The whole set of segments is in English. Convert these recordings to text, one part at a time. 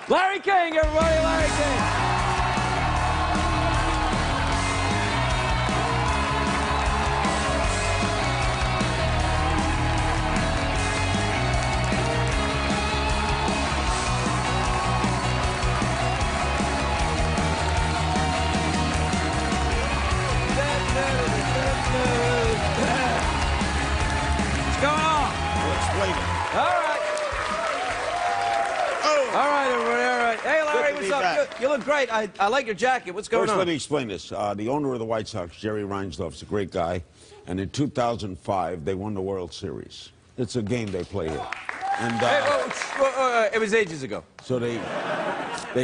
Larry King, everybody, Larry King. What's going on? We'll explain it. All right. Oh. All right, everybody, all right. Hey, Larry, Good to what's be up? back. You look great. I like your jacket. What's going First, on? let me explain this. The owner of the White Sox, Jerry Reinsdorf, is a great guy. And in 2005, they won the World Series. It's a game they play here. And Hey, it was ages ago. so they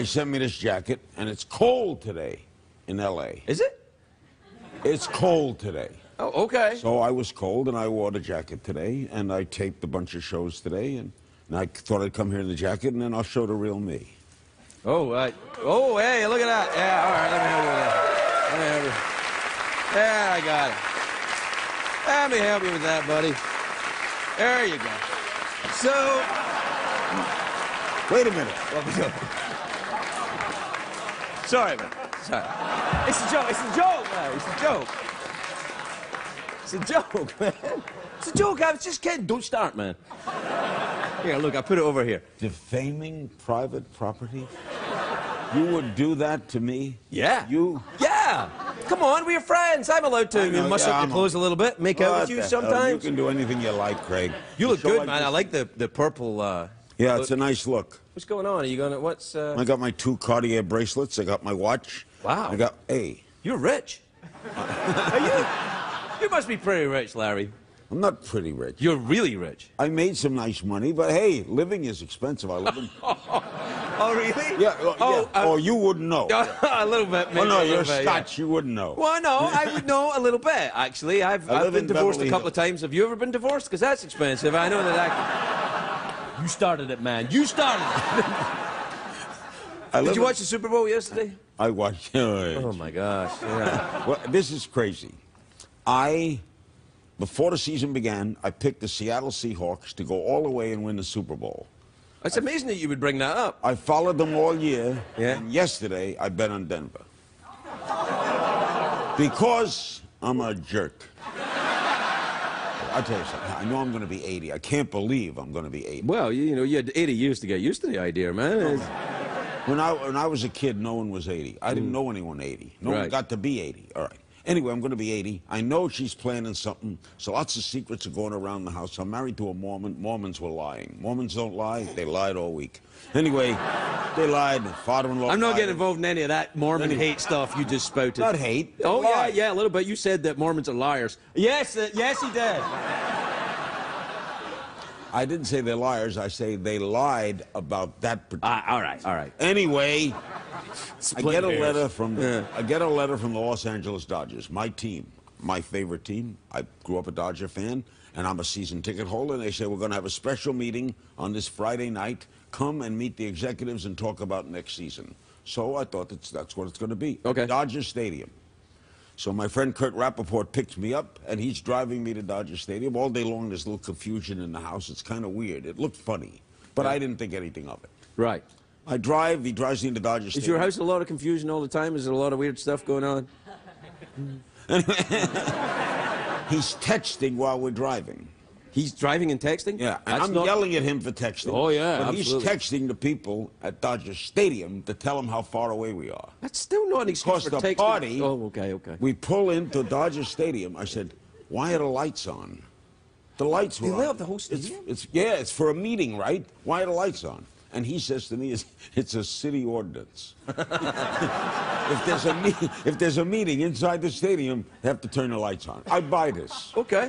sent me this jacket, and it's cold today in L.A. Is it? It's cold today. Oh, okay. So I was cold, and I wore the jacket today, and I taped a bunch of shows today, and I thought I'd come here in the jacket, and then I'll show the real me. Oh, oh, hey, look at that. Yeah, all right, let me help you with that. Let me help you. Yeah, I got it. Let me help you with that, buddy. There you go. So, Wait a minute. sorry, man. Sorry. It's a joke. It's a joke, man. It's a joke. It's a joke, man. It's a joke. I was just kidding. Don't start, man. Here, look, I put it over here. Defaming private property? You would do that to me? Yeah. You? Yeah. Come on, we're friends. I'm allowed to know, muss yeah, up your clothes a little bit, make out What with you the hell? sometimes. You can do anything you like, Craig. You look Show good, like man. this- I like the purple. Yeah, it's a nice look. What's going on? Are you gonna? What's? I got my 2 Cartier bracelets. I got my watch. Wow. I got, hey, You're rich. Are you? You must be pretty rich, Larry. I'm not pretty rich. You're really rich. I made some nice money, but hey, living is expensive. I live in... Oh, really? Yeah, oh, you wouldn't know. A little bit, maybe. Oh, no, a little you're bit, Scotch. You wouldn't know. Well, no, I would know a little bit, actually. I've live been in divorced Beverly a couple Hills. of times. Have you ever been divorced? Because that's expensive. I know that I can... You started it, man. You started it. Did you watch the Super Bowl yesterday? I watched. Oh, my gosh. Yeah. Well, this is crazy. Before the season began, I picked the Seattle Seahawks to go all the way and win the Super Bowl. It's amazing that you would bring that up. I followed them all year, Yeah. and yesterday I bet on Denver. Because I'm a jerk. I'll tell you something. I know I'm going to be 80. I can't believe I'm going to be 80. Well, you know, you had 80 years to get used to the idea, man. When I was a kid, no one was 80. I didn't know anyone 80. No one Right. got to be 80. All right. Anyway, I'm going to be 80. I know she's planning something, so lots of secrets are going around the house. I'm married to a Mormon. Mormons were lying. Mormons don't lie. They lied all week. Anyway, they lied. Father-in-law I'm not lied. getting involved in any of that Mormon hate stuff you just spouted. Not hate. They Oh, lied. yeah, a little bit. You said that Mormons are liars. Yes, yes, he did. I didn't say they're liars. I say they lied about that particular All right, all right. Anyway, I get a hairs. letter from Yeah. the Los Angeles Dodgers, my team, my favorite team. I grew up a Dodger fan, and I'm a season ticket holder. And they say we're going to have a special meeting on this Friday night. Come and meet the executives and talk about next season. So I thought that's what it's going to be. Okay. Dodger Stadium. So my friend Kurt Rappaport picked me up, and he's driving me to Dodger Stadium. All day long, there's a little confusion in the house. It's kind of weird. It looked funny, but I didn't think anything of it. Right. I drive. He drives me into Dodger Stadium. Is your house a lot of confusion all the time? Is there a lot of weird stuff going on? He's texting while we're driving. He's driving and texting? Yeah, and That's I'm not... yelling at him for texting. Oh, yeah, but absolutely. he's texting the people at Dodger Stadium to tell them how far away we are. That's still not an excuse Because for the texting. party, Oh, okay, okay. we pull into Dodger Stadium. I said, why are the lights on? The lights were They on. lit up the whole stadium? It's for a meeting, right? Why are the lights on? And he says to me, it's a city ordinance. If there's a meeting inside the stadium, they have to turn the lights on. I buy this. Okay.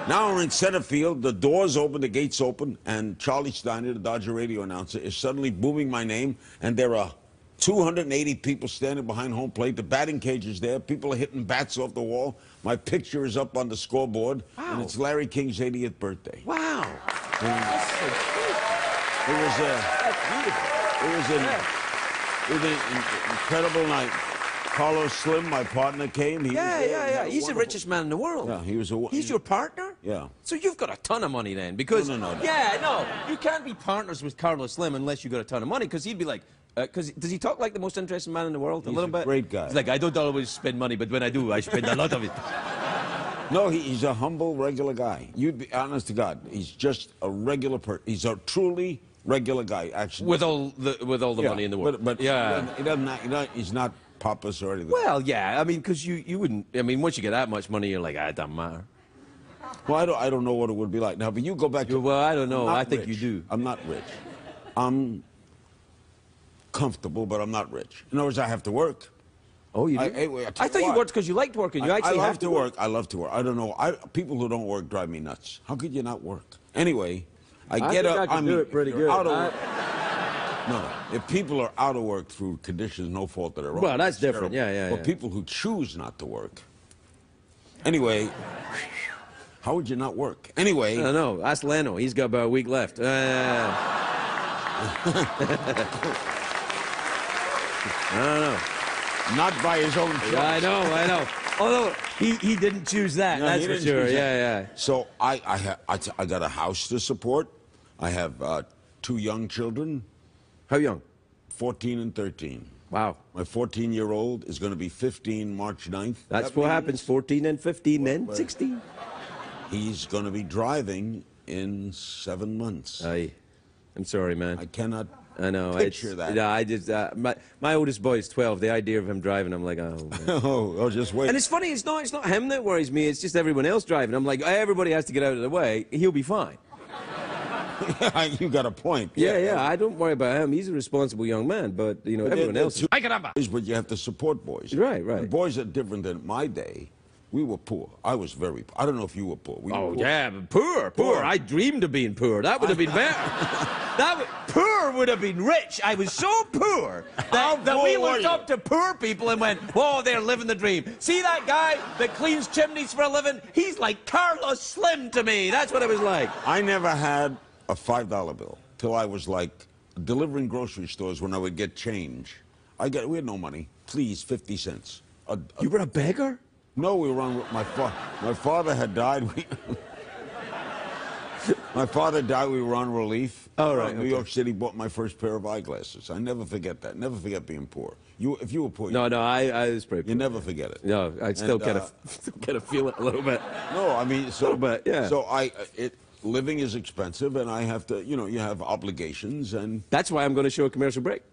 Now we're in center field. The doors open, the gates open, and Charlie Steiner, the Dodger radio announcer, is suddenly booming my name, and there are 280 people standing behind home plate. The batting cage is there. People are hitting bats off the wall. My picture is up on the scoreboard, and it's Larry King's 80th birthday. Wow. That's so cool. It was an incredible night. Carlos Slim, my partner, came. Yeah. He's the richest man in the world. Yeah, he was a... He's your partner? Yeah. So you've got a ton of money then, because... No. Yeah, no, you can't be partners with Carlos Slim unless you got a ton of money, because he'd be like... Because does he talk like the most interesting man in the world? He's a little bit? Great guy. He's like, I don't always spend money, but when I do, I spend a lot of it. No, he's a humble, regular guy. You'd be honest to God. He's just a regular person. He's a truly regular guy, actually. With all the money in the world. But yeah. He's not pompous or anything. Well, yeah, I mean, because you wouldn't... I mean, once you get that much money, you're like, it doesn't matter. Well, I don't know what it would be like now, but you go back to... Well, I don't know. I think rich. you do. I'm not rich. I'm comfortable, but I'm not rich. In other words, I have to work. Oh, you do? I thought you worked because you liked working. You actually I love have to work. I love to work. I don't know. People who don't work drive me nuts. How could you not work? Anyway, I get up. I can do it pretty good. No, if people are out of work through conditions no fault of their own. Well, that's different. Terrible. Yeah. But people who choose not to work. Anyway, how would you not work? Anyway. I don't know. Ask Leno. He's got about a week left. I don't know. Not by his own choice. Yeah, I know. Although he didn't choose that. That's for sure. Yeah. So I got a house to support. I have 2 young children. How young? 14 and 13. Wow. My 14-year-old is going to be 15 March 9th. That's what happens. 14 and 15, then 16. He's going to be driving in 7 months. I'm sorry, man. I cannot. I know. Picture that. No, I just my oldest boy is 12. The idea of him driving, I'm like, oh. Man. oh, just wait. And it's funny. It's not him that worries me. It's just everyone else driving. I'm like, everybody has to get out of the way. He'll be fine. You got a point. Yeah. I don't worry about him. He's a responsible young man. But everyone else. But you have to support boys. Right. And boys are different than my day. We were poor. I was very poor. I don't know if you were poor. We were poor. Yeah, but poor. I dreamed of being poor. That would have been better. Poor would have been rich. I was so poor that we looked up to poor people and went, whoa, they're living the dream. See that guy that cleans chimneys for a living? He's like Carlos Slim to me. That's what it was like. I never had a $5 bill till I was like delivering grocery stores when I would get change. We had no money. Please, 50 cents. You were a beggar? No, we were on. My father had died. My father died. We were on relief. Oh, right. New York City bought my first pair of eyeglasses. I never forget that. Never forget being poor. If you were poor. No, I was pretty poor. You never forget it. No, I still kind of feel it a little bit. No, I mean, so. A little bit, yeah. So living is expensive, and I have to. You have obligations, and. That's why I'm going to show a commercial break.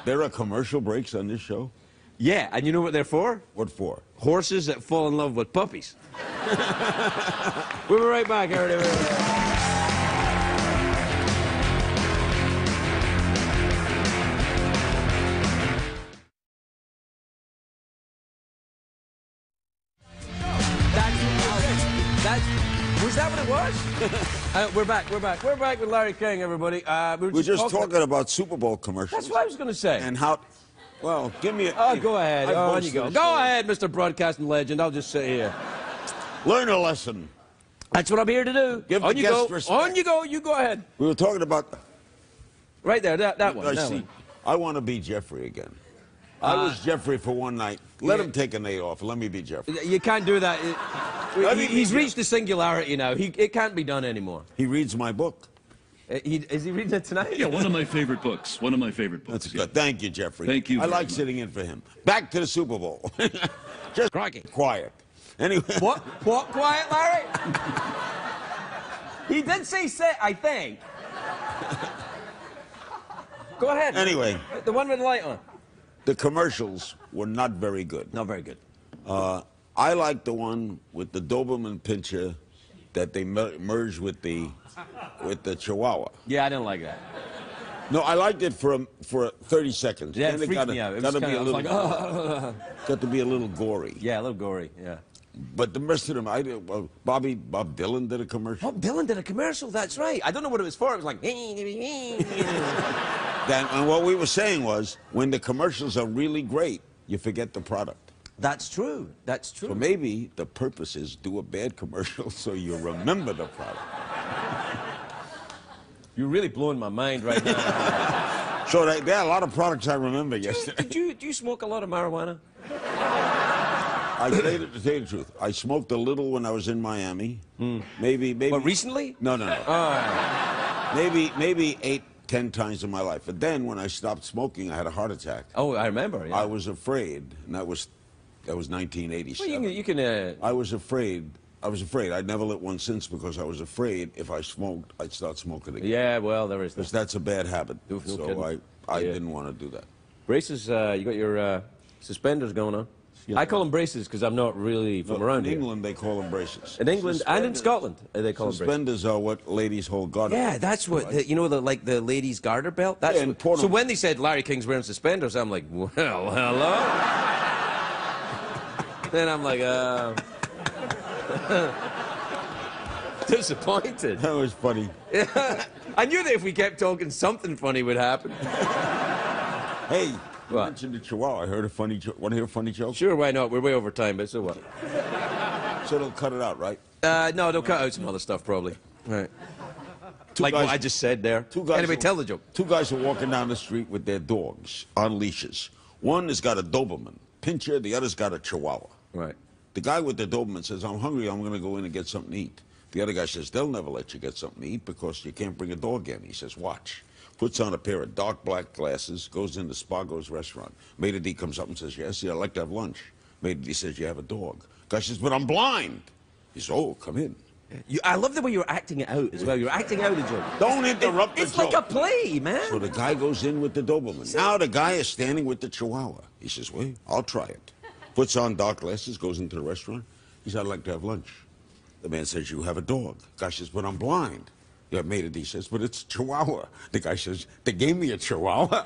There are commercial breaks on this show. Yeah, and you know what they're for? What for? Horses that fall in love with puppies. We'll be right back, everybody. Was that what it was? We're back with Larry King, everybody. We're just talking about Super Bowl commercials. That's what I was going to say. And how... Well, give me a... Oh, go ahead. On you go. Go ahead, Mr. Broadcasting Legend. I'll just sit here. Learn a lesson. That's what I'm here to do. Give the guest respect. On you go. You go ahead. We were talking about... Right there, that one. I want to be Jeffrey again. I was Jeffrey for one night. Let him take a night off. Let me be Jeffrey. You can't do that. He's reached the singularity now. It can't be done anymore. He reads my book. Is he reading it tonight? Yeah, one of my favorite books. One of my favorite books. That's good. Thank you, Jeffrey. Thank you. I like sitting in for him. Back to the Super Bowl. Just quiet. Anyway. What quiet, Larry? He did say sit, I think. Go ahead. Anyway. The one with the light on. The commercials were not very good. Not very good. I like the one with the Doberman Pinscher that they merged with the Chihuahua. Yeah, I didn't like that. No, I liked it for 30 seconds. Yeah, it freaked me out. It was kind of like, got to be a little gory. Yeah, a little gory. Yeah. But the rest of them, Bob Dylan did a commercial. Bob Dylan did a commercial. That's right. I don't know what it was for. It was like. And what we were saying was, when the commercials are really great, you forget the product. That's true. That's true. So maybe the purpose is do a bad commercial so you remember the product. You're really blowing my mind right now. So there are a lot of products I remember yesterday. Do you smoke a lot of marijuana? I tell you the truth. I smoked a little when I was in Miami. Maybe. What, recently? No. Maybe 8, 10 times in my life. But then when I stopped smoking, I had a heart attack. Oh, I remember. Yeah. I was afraid, and that was 1987. Well, you can. I was afraid. I'd never lit one since because I was afraid if I smoked, I'd start smoking again. Yeah, well, there is that. Because that's a bad habit. No So kidding. I didn't want to do that. Braces, you got your suspenders going on. I call them braces because I'm not really from around in here. England, they call them braces. In England and in Scotland, they call them braces. Suspenders are what ladies hold garter. Yeah, that's what, right? you know, like the ladies' garter belt? That's Yeah, in what, porno. so when they said Larry King's wearing suspenders, I'm like, well, hello? Then I'm like, disappointed. That was funny. I knew that if we kept talking, something funny would happen. Hey, you What? mentioned the Chihuahua. I heard a funny joke. Want to hear a funny joke? Sure, why not? We're way over time, but so what? So they'll cut it out, right? No, they'll cut out some other stuff, probably. Right. Like guys- what I just said there. Two guys Anyway, are- tell the joke. Two guys are walking down the street with their dogs on leashes. One has got a Doberman Pinscher, the other's got a Chihuahua. Right. The guy with the Doberman says, I'm hungry, I'm going to go in and get something to eat. The other guy says, they'll never let you get something to eat because you can't bring a dog in. He says, watch. Puts on a pair of dark black glasses, goes into Spago's restaurant. Maitre d' comes up and says, yes, I'd like to have lunch. Maitre d' says, you have a dog. Guy says, but I'm blind. He says, oh, come in. I love the way you're acting it out as well. You're acting out a joke. Don't interrupt the It's joke. like a play, man. So the guy goes in with the Doberman. Now the guy is standing with the Chihuahua. He says, wait, I'll try it. Puts on dark glasses, goes into the restaurant. He says, I'd like to have lunch. The man says, you have a dog. The guy says, but I'm blind. The maitre d' says, but it's a Chihuahua. The guy says, they gave me a Chihuahua.